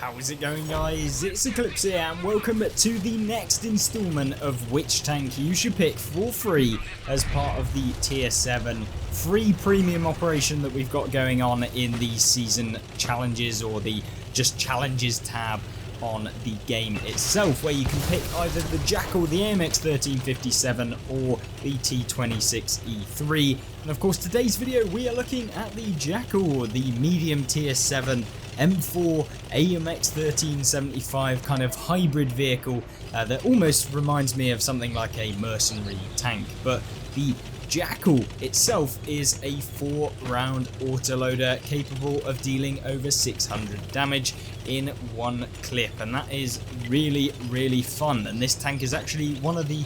How's it going, guys? It's Eclipse here and welcome to the next installment of which tank you should pick for free as part of the tier 7 free premium operation that we've got going on in the season challenges, or the just challenges tab on the game itself, where you can pick either the Jackal, the AMX 1357 or the T26E3. And of course today's video we are looking at the Jackal, the medium tier 7 M4 AMX 1375 kind of hybrid vehicle that almost reminds me of something like a mercenary tank. But the Jackal itself is a 4-round autoloader capable of dealing over 600 damage in one clip, and that is really fun. And this tank is actually one of the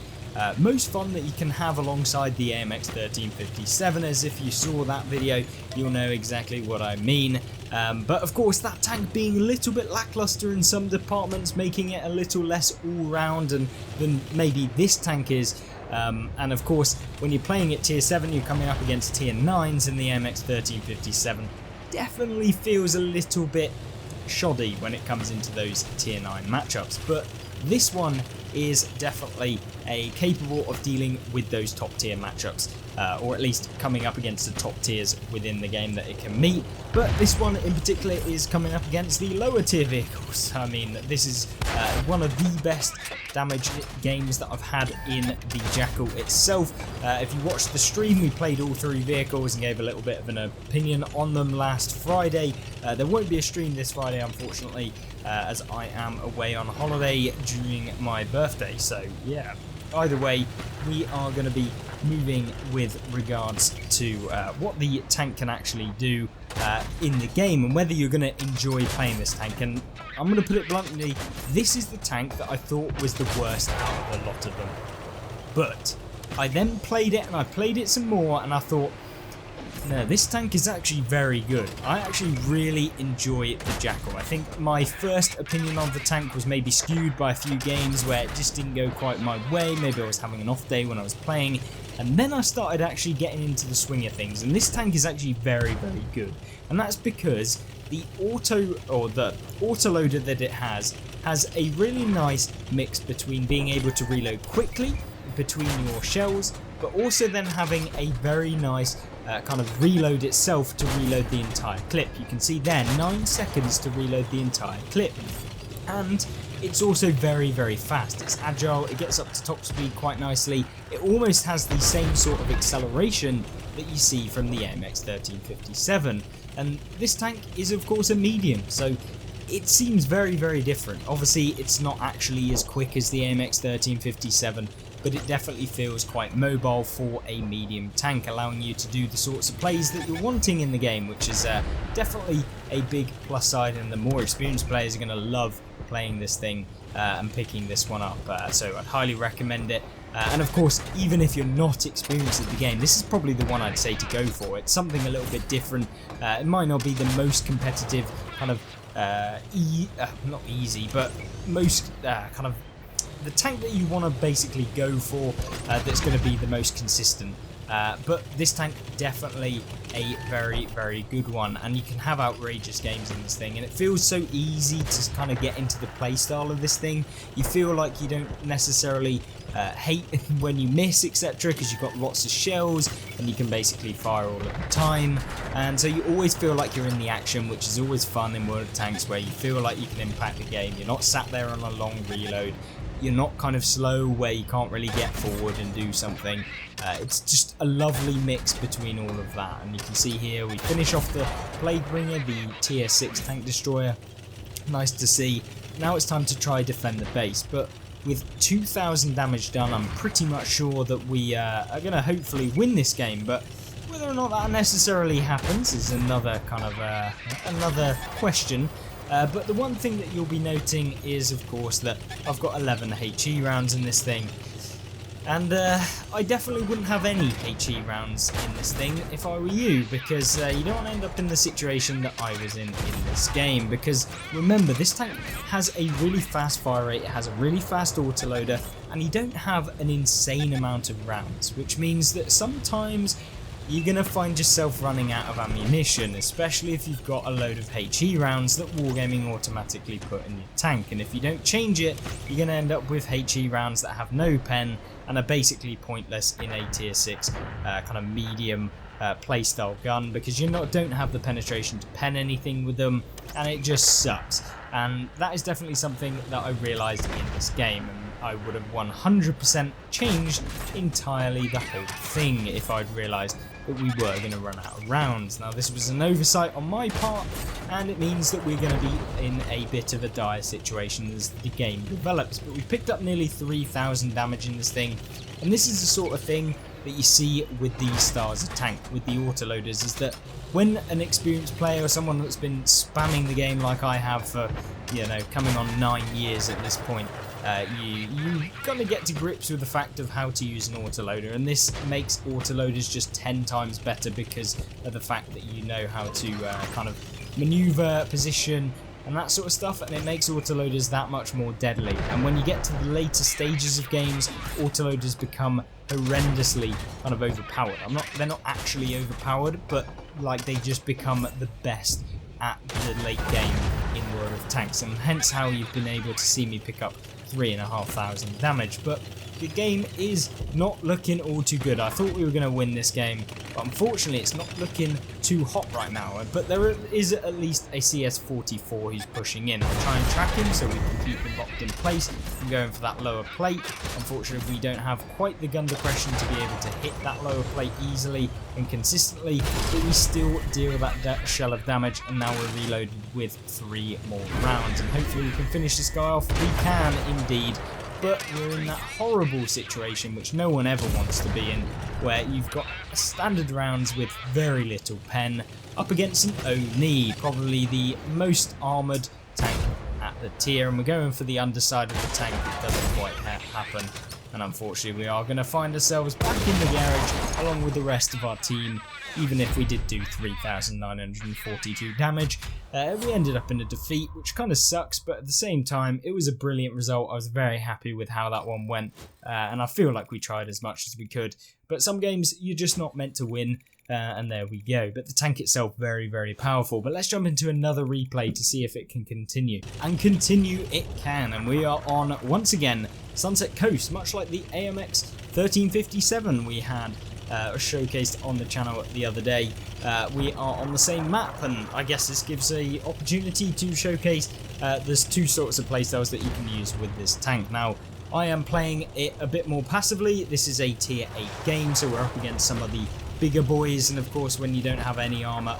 most fun that you can have alongside the AMX 1357, as if you saw that video you'll know exactly what I mean. But of course that tank being a little bit lackluster in some departments, making it a little less all-round than maybe this tank is. And of course when you're playing at tier 7 you're coming up against tier 9s, and the MX 1357 definitely feels a little bit shoddy when it comes into those tier 9 matchups. But this one is definitely capable of dealing with those top tier matchups, or at least coming up against the top tiers within the game that it can meet. But this one in particular is coming up against the lower tier vehicles. I mean, this is one of the best damage games that I've had in the Jackal itself. If you watched the stream, we played all 3 vehicles and gave a little bit of an opinion on them last Friday. There won't be a stream this Friday, unfortunately, as I am away on holiday during my birthday. So yeah, either way, we are going to be moving with regards to what the tank can actually do in the game, and whether you're going to enjoy playing this tank. And I'm going to put it bluntly, this is the tank that I thought was the worst out of a lot of them. But I then played it, and I played it some more, and I thought, no, this tank is actually very good. I actually really enjoy the Jackal. I think my first opinion of the tank was maybe skewed by a few games where it just didn't go quite my way. Maybe I was having an off day when I was playing, and then I started actually getting into the swing of things, and this tank is actually very good. And that's because the autoloader that it has a really nice mix between being able to reload quickly between your shells, but also then having a very nice kind of reload itself to reload the entire clip. You can see there 9 seconds to reload the entire clip, and it's also very fast. It's agile, it gets up to top speed quite nicely. It almost has the same sort of acceleration that you see from the AMX 1357, and this tank is of course a medium, so it seems very different. Obviously it's not actually as quick as the AMX 1357, but it definitely feels quite mobile for a medium tank, allowing you to do the sorts of plays that you're wanting in the game, which is definitely a big plus side, and the more experienced players are going to love playing this thing and picking this one up. So I'd highly recommend it. And of course, even if you're not experienced at the game, this is probably the one I'd say to go for. It's something a little bit different. It might not be the most competitive kind of, not easy, but most kind of the tank that you want to basically go for, that's going to be the most consistent. But this tank definitely a very good one, and you can have outrageous games in this thing, and it feels so easy to kind of get into the playstyle of this thing. You feel like you don't necessarily hate when you miss, etc., because you've got lots of shells and you can basically fire all of the time, and so you always feel like you're in the action, which is always fun in World of Tanks, where you feel like you can impact the game. You're not sat there on a long reload. You're not kind of slow where you can't really get forward and do something. It's just a lovely mix between all of that. And you can see here we finish off the Plaguebringer, the tier 6 tank destroyer. Nice to see. Now it's time to try defend the base, but with 2,000 damage done, I'm pretty much sure that we are going to hopefully win this game. But whether or not that necessarily happens is another kind of another question. But the one thing that you'll be noting is, of course, that I've got 11 HE rounds in this thing, and I definitely wouldn't have any HE rounds in this thing if I were you, because you don't want to end up in the situation that I was in this game. Because remember, this tank has a really fast fire rate, it has a really fast autoloader, and you don't have an insane amount of rounds, which means that sometimes you're going to find yourself running out of ammunition, especially if you've got a load of HE rounds that Wargaming automatically put in your tank, and if you don't change it, you're going to end up with HE rounds that have no pen and are basically pointless in a tier 6 kind of medium playstyle gun, because you don't have the penetration to pen anything with them, and it just sucks. And that is definitely something that I realised in this game, and I would have 100% changed entirely the whole thing if I'd realised that we were going to run out of rounds. Now this was an oversight on my part, and it means that we're going to be in a bit of a dire situation as the game develops, but we picked up nearly 3,000 damage in this thing, and this is the sort of thing that you see with the Stars of Tank, with the autoloaders, is that when an experienced player or someone that's been spamming the game like I have for, coming on 9 years at this point, you got to get to grips with the fact of how to use an autoloader, and this makes autoloaders just 10 times better because of the fact that you know how to kind of maneuver, position, and that sort of stuff, and it makes autoloaders that much more deadly. And when you get to the later stages of games, autoloaders become horrendously kind of overpowered. They're not actually overpowered, but like they just become the best at the late game in World of Tanks, and hence how you've been able to see me pick up 3,500 damage. But the game is not looking all too good. I thought we were going to win this game, but unfortunately it's not looking too hot right now. But there is at least a CS44 who's pushing in. I'll try and track him so we can keep him locked in place and going for that lower plate. Unfortunately, we don't have quite the gun depression to be able to hit that lower plate easily and consistently, but we still deal that shell of damage, and now we're reloaded with 3 more rounds, and hopefully we can finish this guy off. We can indeed. But we're in that horrible situation which no one ever wants to be in, where you've got standard rounds with very little pen up against an Oni, probably the most armoured tank at the tier, and we're going for the underside of the tank. It doesn't quite happen, and unfortunately we are going to find ourselves back in the garage along with the rest of our team. Even if we did do 3,942 damage, we ended up in a defeat, which kind of sucks, but at the same time, it was a brilliant result. I was very happy with how that one went, and I feel like we tried as much as we could. But some games, you're just not meant to win, and there we go. But the tank itself, very, very powerful. But let's jump into another replay to see if it can continue. And continue it can, and we are on, once again, Sunset Coast, much like the AMX 1357 we had showcased on the channel the other day. We are on the same map, and I guess this gives a opportunity to showcase there's 2 sorts of playstyles that you can use with this tank. Now, I am playing it a bit more passively. This is a tier 8 game, so we're up against some of the bigger boys, and of course when you don't have any armor,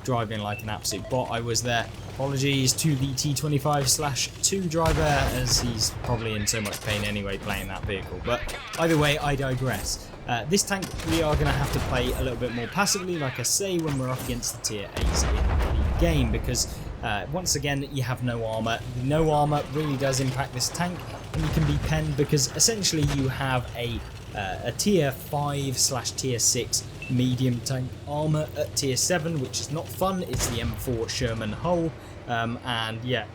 driving like an absolute bot I was there. Apologies to the T25/2 driver, as he's probably in so much pain anyway playing that vehicle, but either way, I digress. This tank we are going to have to play a little bit more passively, like I say, when we're up against the tier 8s in the game, because once again you have no armor. No armor really does impact this tank, and you can be penned because essentially you have a tier 5/tier 6 medium tank armor at tier 7, which is not fun. It's the M4 Sherman hull, and yeah,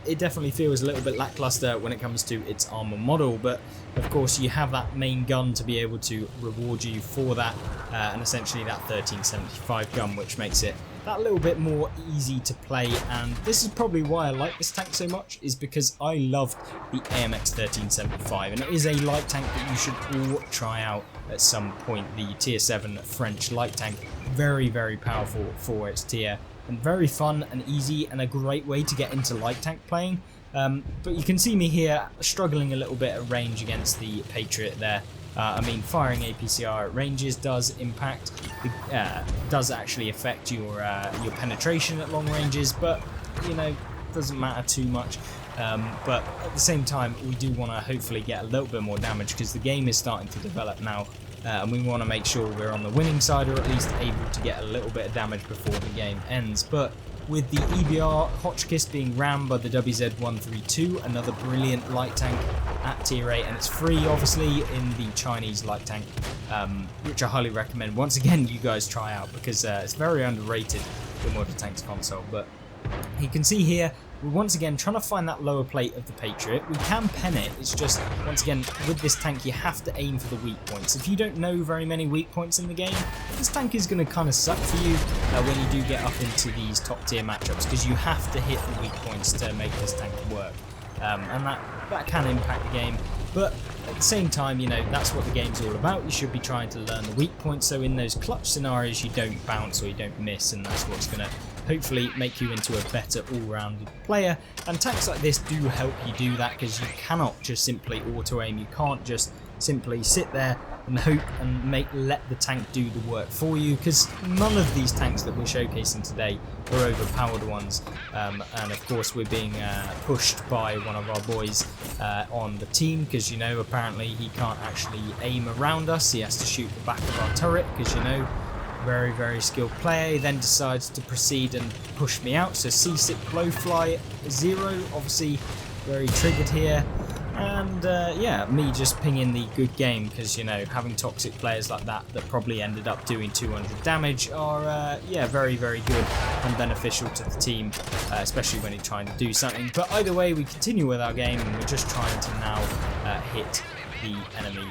it definitely feels a little bit lackluster when it comes to its armor model, but of course you have that main gun to be able to reward you for that, and essentially that 1375 gun, which makes it that little bit more easy to play. And this is probably why I like this tank so much, is because I loved the AMX 1375, and it is a light tank that you should all try out at some point. The tier 7 French light tank, very, very powerful for its tier, and very fun and easy, and a great way to get into light tank playing. But you can see me here struggling a little bit at range against the Patriot there. I mean, firing APCR at ranges does impact, does actually affect your penetration at long ranges, but you know, doesn't matter too much. But at the same time, we do want to hopefully get a little bit more damage, because the game is starting to develop now, and we want to make sure we're on the winning side, or at least able to get a little bit of damage before the game ends. But with the EBR Hotchkiss being rammed by the WZ-132, another brilliant light tank at tier 8, and it's free obviously in the Chinese light tank, which I highly recommend once again you guys try out, because it's very underrated in World of Tanks console. But you can see here, we're once again trying to find that lower plate of the Patriot. We can pen it, it's just, once again, with this tank you have to aim for the weak points. If you don't know very many weak points in the game, this tank is going to kind of suck for you when you do get up into these top tier matchups, because you have to hit the weak points to make this tank work. And that can impact the game, but at the same time, you know, that's what the game's all about. You should be trying to learn the weak points, so in those clutch scenarios you don't bounce or you don't miss, and that's what's going to hopefully make you into a better all-rounded player. And tanks like this do help you do that, because you cannot just simply auto-aim. You can't just simply sit there and hope and let the tank do the work for you, because none of these tanks that we're showcasing today are overpowered ones, and of course we're being pushed by one of our boys on the team, because, you know, apparently he can't actually aim around us. He has to shoot the back of our turret, because, you know, very skilled player. He then decides to proceed and push me out, so C6 Blowfly 0, obviously very triggered here. And yeah, me just pinging the good game, because, you know, having toxic players like that probably ended up doing 200 damage are yeah, very good and beneficial to the team, especially when you're trying to do something. But either way, we continue with our game, and we're just trying to now hit the enemy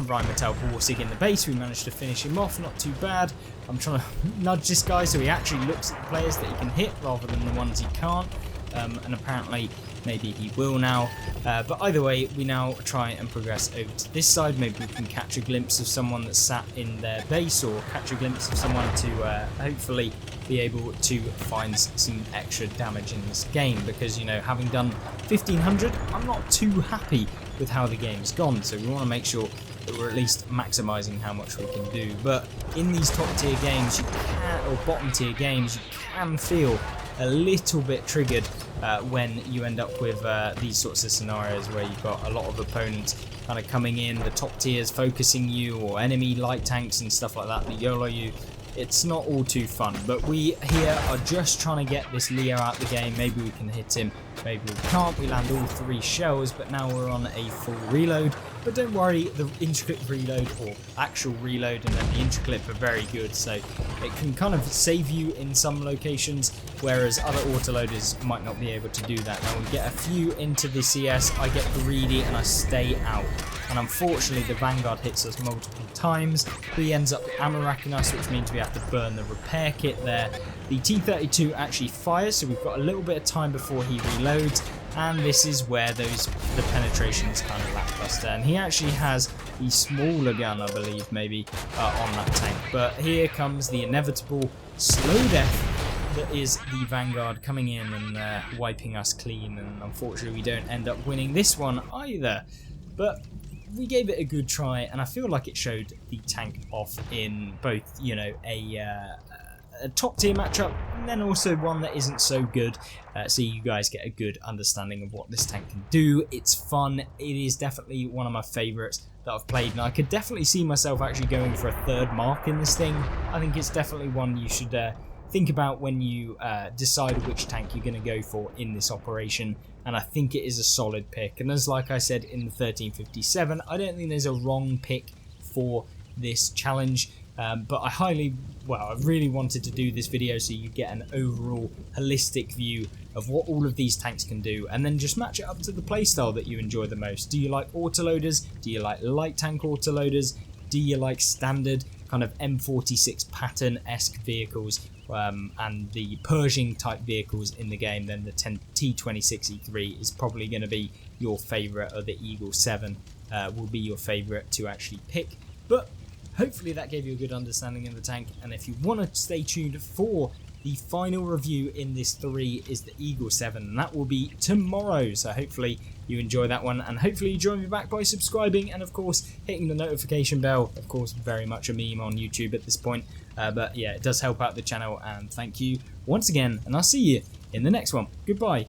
Rheinmetall Borsig in the base. We managed to finish him off, not too bad. I'm trying to nudge this guy so he actually looks at the players that he can hit rather than the ones he can't, and apparently maybe he will now, but either way we now try and progress over to this side. Maybe we can catch a glimpse of someone that's sat in their base, or catch a glimpse of someone to hopefully be able to find some extra damage in this game, because, you know, having done 1500, I'm not too happy with how the game's gone, so we want to make sure that we're at least maximising how much we can do. But in these top tier games, you can, or bottom tier games, you can feel a little bit triggered when you end up with these sorts of scenarios where you've got a lot of opponents kind of coming in, the top tiers focusing you, or enemy light tanks and stuff like that YOLO you. It's not all too fun, but we here are just trying to get this Leo out the game. Maybe we can hit him, maybe we can't. We land all 3 shells, but now we're on a full reload. But don't worry, the intricate reload, or actual reload, and then the intricate are very good, so it can kind of save you in some locations, whereas other autoloaders might not be able to do that. Now we get a few into the CS, I get greedy and I stay out. And unfortunately the Vanguard hits us multiple times. He ends up ammo racking us, which means we have to burn the repair kit there. The T-32 actually fires, so we've got a little bit of time before he reloads, and this is where the penetration is kind of lackluster. And he actually has the smaller gun, I believe, maybe, on that tank. But here comes the inevitable slow death that is the Vanguard coming in and wiping us clean, and unfortunately we don't end up winning this one either. But we gave it a good try, and I feel like it showed the tank off in both, you know, a top tier matchup, and then also one that isn't so good, so you guys get a good understanding of what this tank can do. It's fun. It is definitely one of my favourites that I've played, and I could definitely see myself actually going for a 3rd mark in this thing. I think it's definitely one you should think about when you decide which tank you're going to go for in this operation, and I think it is a solid pick. And as like I said in the 1357, I don't think there's a wrong pick for this challenge, but I really wanted to do this video so you get an overall holistic view of what all of these tanks can do, and then just match it up to the playstyle that you enjoy the most. Do you like autoloaders? Do you like light tank autoloaders? Do you like standard kind of M46 pattern-esque vehicles, and the Pershing type vehicles in the game? Then the T26E3 is probably going to be your favourite, or the Eagle 7 will be your favourite to actually pick. But hopefully that gave you a good understanding of the tank, and if you want to stay tuned for the final review in this 3 is the Eagle 7, and that will be tomorrow, so hopefully you enjoy that one, and hopefully you join me back by subscribing and of course hitting the notification bell. Of course, very much a meme on YouTube at this point, but yeah, it does help out the channel, and thank you once again, and I'll see you in the next one. Goodbye.